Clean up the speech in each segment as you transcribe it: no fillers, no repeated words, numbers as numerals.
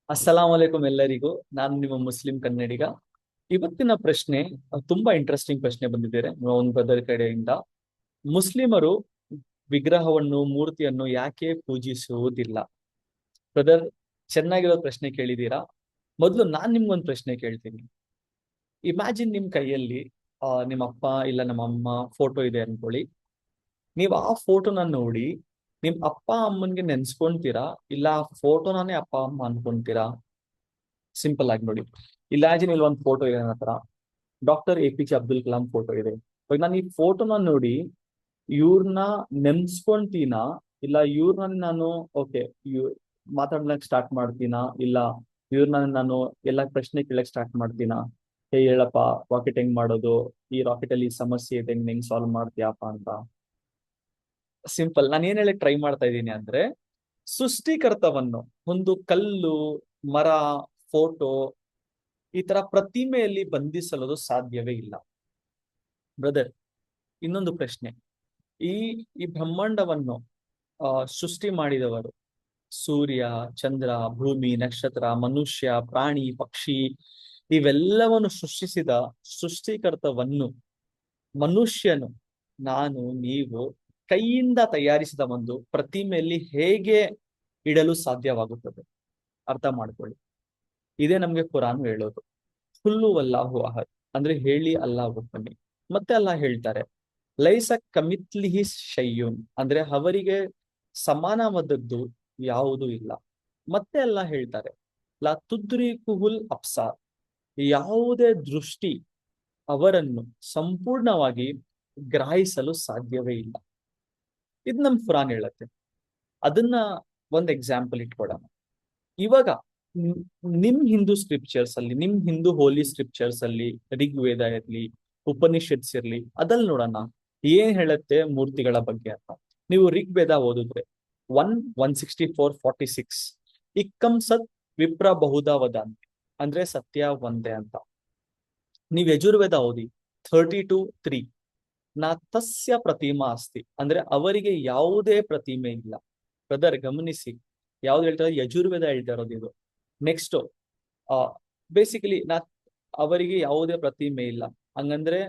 ಅಸ್ಸಲಾಂ ವಲೈಕುಂ ಎಲ್ಲರಿಗೂ. ನಾನು ನಿಮ್ಮ ಮುಸ್ಲಿಂ ಕನ್ನಡಿಗ. ಇವತ್ತಿನ ಪ್ರಶ್ನೆ ತುಂಬಾ ಇಂಟ್ರೆಸ್ಟಿಂಗ್ ಪ್ರಶ್ನೆ ಬಂದಿದೆ ಒಂದು ಬ್ರದರ್ ಕಡೆಯಿಂದ. ಮುಸ್ಲಿಮರು ವಿಗ್ರಹವನ್ನು ಮೂರ್ತಿಯನ್ನು ಯಾಕೆ ಪೂಜಿಸುವುದಿಲ್ಲ? ಬ್ರದರ್, ಚೆನ್ನಾಗಿರೋ ಪ್ರಶ್ನೆ ಕೇಳಿದೀರಾ. ಮೊದಲು ನಾನ್ ನಿಮ್ಗೊಂದು ಪ್ರಶ್ನೆ ಕೇಳ್ತೀನಿ. ಇಮ್ಯಾಜಿನ್ ನಿಮ್ ಕೈಯಲ್ಲಿ ನಿಮ್ಮ ಅಪ್ಪ ಇಲ್ಲ ನಮ್ಮ ಅಮ್ಮ ಫೋಟೋ ಇದೆ ಅನ್ಕೊಳ್ಳಿ. ನೀವು ಆ ಫೋಟೋನ ನೋಡಿ ನಿಮ್ ಅಪ್ಪ ಅಮ್ಮನ್ಗೆ ನೆನ್ಸ್ಕೊಂತೀರಾ, ಇಲ್ಲ ಆ ಫೋಟೋನೇ ಅಪ್ಪ ಅಮ್ಮ ಅನ್ಕೊಂತೀರಾ? ಸಿಂಪಲ್ ಆಗಿ ನೋಡಿ. ಇಮ್ಯಾಜಿನ್ ಇಲ್ಲಿ ಒಂದು ಫೋಟೋ ಇದೆ ನನ್ನ ಹತ್ರ. Doctor APJ Abdul Kalam photo ಇದೆ. ಇವಾಗ ನಾನು ಈ ಫೋಟೋನ ನೋಡಿ ಇವ್ರನ್ನ ನೆನ್ಸ್ಕೊಂತೀನಾ, ಇಲ್ಲ ಇವ್ರನ್ನ ನಾನು ಓಕೆ ಮಾತಾಡ್ಲಕ್ ಸ್ಟಾರ್ಟ್ ಮಾಡ್ತೀನಾ, ಇಲ್ಲ ಇವ್ರನ್ನ ನಾನು ಎಲ್ಲ ಪ್ರಶ್ನೆ ಕೇಳಕ್ ಸ್ಟಾರ್ಟ್ ಮಾಡ್ತೀನಾ? ಹೇಳಪ್ಪ, ರಾಕೆಟ್ ಹೆಂಗ್ ಮಾಡೋದು, ಈ ರಾಕೆಟ್ ಅಲ್ಲಿ ಈ ಸಮಸ್ಯೆ ಇದೆ, ಹೆಂಗ್ ಸಾಲ್ವ್ ಮಾಡ್ತೀಯಪ್ಪ ಅಂತ. ಸಿಂಪಲ್, ನಾನು ಏನ್ ಹೇಳಕ್ ಟ್ರೈ ಮಾಡ್ತಾ ಇದ್ದೀನಿ ಅಂದ್ರೆ, ಸೃಷ್ಟಿಕರ್ತವನ್ನು ಒಂದು ಕಲ್ಲು, ಮರ, ಫೋಟೋ, ಈ ತರ ಪ್ರತಿಮೆಯಲ್ಲಿ ಬಂಧಿಸಲು ಸಾಧ್ಯವೇ ಇಲ್ಲ. ಬ್ರದರ್, ಇನ್ನೊಂದು ಪ್ರಶ್ನೆ. ಈ ಈ ಬ್ರಹ್ಮಾಂಡವನ್ನು ಸೃಷ್ಟಿ ಮಾಡಿದವರು, ಸೂರ್ಯ, ಚಂದ್ರ, ಭೂಮಿ, ನಕ್ಷತ್ರ, ಮನುಷ್ಯ, ಪ್ರಾಣಿ, ಪಕ್ಷಿ, ಇವೆಲ್ಲವನ್ನು ಸೃಷ್ಟಿಸಿದ ಸೃಷ್ಟಿಕರ್ತವನ್ನು ಮನುಷ್ಯನು, ನಾನು, ನೀವು ಕೈಯಿಂದ ತಯಾರಿಸಿದ ಒಂದು ಪ್ರತಿಮೆಯಲ್ಲಿ ಹೇಗೆ ಇಡಲು ಸಾಧ್ಯವಾಗುತ್ತದೆ? ಅರ್ಥ ಮಾಡ್ಕೊಳ್ಳಿ. ಇದೇ ನಮ್ಗೆ ಕುರಾನ್ ಹೇಳೋದು. ಹುಲ್ಲು ಅಲ್ಲಾಹು ಅಹದ್ ಅಂದ್ರೆ ಹೇಳಿ ಅಲ್ಲಾಹ್ ಒಬ್ಬನೇ. ಮತ್ತೆ ಅಲ್ಲಾಹ್ ಹೇಳ್ತಾರೆ, ಲೈಸ ಕಮಿತ್ಲಿಹಿ ಶಯ್ಯುನ್ ಅಂದ್ರೆ ಅವರಿಗೆ ಸಮಾನವಾದದ್ದು ಯಾವುದೂ ಇಲ್ಲ. ಮತ್ತೆ ಅಲ್ಲಾಹ್ ಹೇಳ್ತಾರೆ, ಲಾ ತುದ್ರಿಕುಹುಲ್ ಅಬ್ಸಾರ್ ಯಾವುದೇ ದೃಷ್ಟಿ ಅವರನ್ನು ಸಂಪೂರ್ಣವಾಗಿ ಗ್ರಹಿಸಲು ಸಾಧ್ಯವೇ ಇಲ್ಲ. ಇದು ನಮ್ ಕುರಾನ್ ಹೇಳತ್ತೆ. ಅದನ್ನ ಒಂದ್ ಎಕ್ಸಾಂಪಲ್ ಇಟ್ಕೊಡೋಣ. ಇವಾಗ ನಿಮ್ ಹಿಂದೂ ಸ್ಕ್ರಿಪ್ಚರ್ಸ್ ಅಲ್ಲಿ, ನಿಮ್ ಹಿಂದೂ ಹೋಲಿ ಸ್ಕ್ರಿಪ್ಚರ್ಸ್ ಅಲ್ಲಿ, ಋಗ್ವೇದ ಇರ್ಲಿ, ಉಪನಿಷತ್ಸ್ ಇರ್ಲಿ, ಅದಲ್ಲಿ ನೋಡೋಣ ಏನ್ ಹೇಳುತ್ತೆ ಮೂರ್ತಿಗಳ ಬಗ್ಗೆ ಅಂತ. ನೀವು ಋಗ್ವೇದ ಓದಿದ್ರೆ 1:164-46 ಇಕ್ಕಂ ಸತ್ ವಿಪ್ರ ಬಹುಧ ವದಂತಿ ಅಂದ್ರೆ ಸತ್ಯ ಒಂದೇ ಅಂತ. ನೀವ್ ಯಜುರ್ವೇದ ಓದಿ 32:3 ನಾ ತಸ್ಯ ಪ್ರತಿಮಾ ಅಸ್ತಿ ಅಂದ್ರೆ ಅವರಿಗೆ ಯಾವುದೇ ಪ್ರತಿಮೆ ಇಲ್ಲ. ಬ್ರದರ್ ಗಮನಿಸಿ, ಯಾವ್ದು ಹೇಳ್ತಾರೆ? ಯಜುರ್ವೇದ ಹೇಳ್ತಾ ಇರೋದು ಇದು. ನೆಕ್ಸ್ಟ್ ಆ ಬೇಸಿಕಲಿ ಅವರಿಗೆ ಯಾವುದೇ ಪ್ರತಿಮೆ ಇಲ್ಲ ಹಂಗಂದ್ರೆ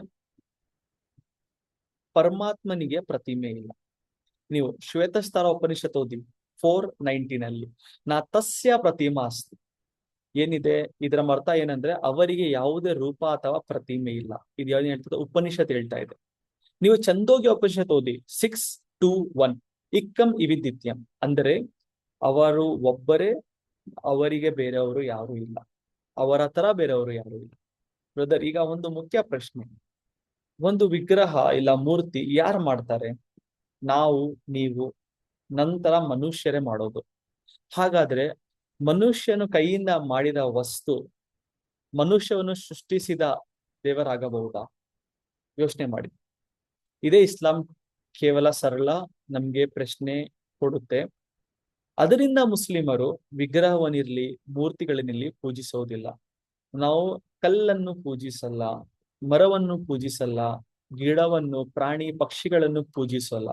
ಪರಮಾತ್ಮನಿಗೆ ಪ್ರತಿಮೆ ಇಲ್ಲ. ನೀವು ಶ್ವೇತಸ್ಥರ ಉಪನಿಷತ್ ಓದಿ 4:19 ನಾ ತಸ್ಯ ಪ್ರತಿಮಾ ಅಸ್ತಿ ಏನಿದೆ, ಇದರ ಅರ್ಥ ಏನಂದ್ರೆ ಅವರಿಗೆ ಯಾವುದೇ ರೂಪ ಅಥವಾ ಪ್ರತಿಮೆ ಇಲ್ಲ. ಇದು ಯಾವ್ದು ಹೇಳ್ತದೆ? ಉಪನಿಷತ್ ಹೇಳ್ತಾ ಇದೆ. ನೀವು ಚಂದೋಗ್ಯ ಉಪನಿಷತ್ ಓದಿ 6:2-1 ಇಕ್ಕಂ ಇವಿದಿತ್ಯಂ ಅಂದ್ರೆ ಅವರು ಒಬ್ಬರೇ, ಅವರಿಗೆ ಬೇರೆಯವರು ಯಾರು ಇಲ್ಲ, ಅವರ ತರ ಬೇರೆಯವರು ಯಾರು ಇಲ್ಲ. ಬ್ರದರ್, ಈಗ ಒಂದು ಮುಖ್ಯ ಪ್ರಶ್ನೆ. ಒಂದು ವಿಗ್ರಹ ಇಲ್ಲ ಮೂರ್ತಿ ಯಾರು ಮಾಡ್ತಾರೆ? ನಾವು, ನೀವು, ನಂತರ ಮನುಷ್ಯರೇ ಮಾಡೋದು. ಹಾಗಾದ್ರೆ ಮನುಷ್ಯನು ಕೈಯಿಂದ ಮಾಡಿದ ವಸ್ತು ಮನುಷ್ಯವನ್ನು ಸೃಷ್ಟಿಸಿದ ದೇವರಾಗಬಹುದಾ? ಯೋಚನೆ ಮಾಡಿ. ಇದೇ ಇಸ್ಲಾಂ ಕೇವಲ ಸರಳ ನಮ್ಗೆ ಪ್ರಶ್ನೆ ಕೊಡುತ್ತೆ. ಅದರಿಂದ ಮುಸ್ಲಿಮರು ವಿಗ್ರಹವನ್ನಿರ್ಲಿ, ಮೂರ್ತಿಗಳನ್ನಿರ್ಲಿ ಪೂಜಿಸೋದಿಲ್ಲ. ನಾವು ಕಲ್ಲನ್ನು ಪೂಜಿಸಲ್ಲ, ಮರವನ್ನು ಪೂಜಿಸಲ್ಲ, ಗಿಡವನ್ನು, ಪ್ರಾಣಿ, ಪಕ್ಷಿಗಳನ್ನು ಪೂಜಿಸಲ್ಲ.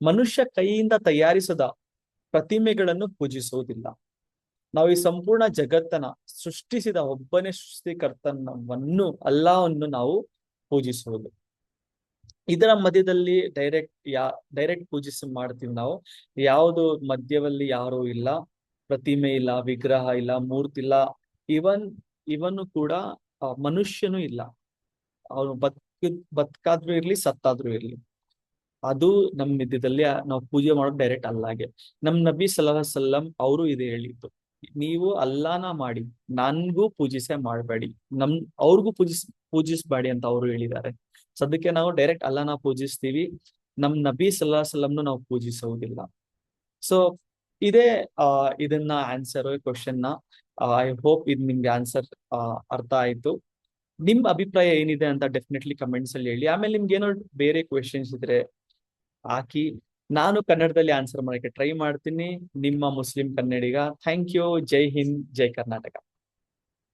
ಮನುಷ್ಯ ಕೈಯಿಂದ ತಯಾರಿಸದ ಪ್ರತಿಮೆಗಳನ್ನು ಪೂಜಿಸುವುದಿಲ್ಲ. ನಾವು ಈ ಸಂಪೂರ್ಣ ಜಗತ್ತನ್ನ ಸೃಷ್ಟಿಸಿದ ಒಬ್ಬನೇ ಸೃಷ್ಟಿಕರ್ತನವನ್ನು, ಅಲ್ಲಾಹವನ್ನು ನಾವು ಪೂಜಿಸುವುದು. ಇದರ ಮಧ್ಯದಲ್ಲಿ ಡೈರೆಕ್ಟ್ ಪೂಜಿಸಿ ಮಾಡ್ತೀವಿ ನಾವು. ಯಾವುದು ಮಧ್ಯದಲ್ಲಿ ಯಾರು ಇಲ್ಲ, ಪ್ರತಿಮೆ ಇಲ್ಲ, ವಿಗ್ರಹ ಇಲ್ಲ, ಮೂರ್ತಿ ಇಲ್ಲ, ಇವನು ಕೂಡ ಮನುಷ್ಯನೂ ಇಲ್ಲ. ಅವನು ಬದುಕಾದ್ರೂ ಇರ್ಲಿ, ಸತ್ತಾದ್ರೂ ಇರ್ಲಿ, ಅದು ನಮ್ ಮಧ್ಯದಲ್ಲಿ ನಾವು ಪೂಜೆ ಮಾಡೋದು ಡೈರೆಕ್ಟ್ ಅಲ್ಲಾಗೆ. ನಮ್ ನಬಿ ಸಲ್ಲಲ್ಲಾಹು ಅಲೈಹಿ ವಸಲ್ಲಂ ಅವರು ಇದೆ ಹೇಳಿದ್ದು, ನೀವು ಅಲ್ಲಾನ ಮಾಡಿ ನನ್ಗೂ ಪೂಜಿಸೇ ಮಾಡಬೇಡಿ, ಅವ್ರಿಗೂ ಪೂಜಿಸ್ಬೇಡಿ ಅಂತ ಅವರು ಹೇಳಿದ್ದಾರೆ. ಸದ್ಯಕ್ಕೆ ನಾವು ಡೈರೆಕ್ಟ್ ಅಲ್ಲಾನ ಪೂಜಿಸ್ತೀವಿ, ನಮ್ ನಬಿ ಸಲ್ಲಲ್ಲಾಹು ಅಲೈಹಿ ವಸಲ್ಲಂನು ನಾವು ಪೂಜಿಸುವುದಿಲ್ಲ. ಸೊ ಇದೇ ಇದನ್ನ ಆನ್ಸರ್ ಕ್ವಶನ್ ನ. ಐ ಹೋಪ್ ಇದು ನಿಮ್ಗೆ ಆನ್ಸರ್ ಅರ್ಥ ಆಯ್ತು. ನಿಮ್ ಅಭಿಪ್ರಾಯ ಏನಿದೆ ಅಂತ ಡೆಫಿನೆಟ್ಲಿ ಕಮೆಂಟ್ಸ್ ಅಲ್ಲಿ ಹೇಳಿ. ಆಮೇಲೆ ನಿಮ್ಗೆ ಏನೋ ಬೇರೆ ಕ್ವೆಶನ್ಸ್ ಇದ್ರೆ ಹಾಕಿ, ನಾನು ಕನ್ನಡದಲ್ಲಿ ಆನ್ಸರ್ ಮಾಡಕ್ಕೆ ಟ್ರೈ ಮಾಡ್ತೀನಿ. ನಿಮ್ಮ ಮುಸ್ಲಿಂ ಕನ್ನಡಿಗ. Thank you. ಜೈ ಹಿಂದ್, ಜೈ ಕರ್ನಾಟಕ.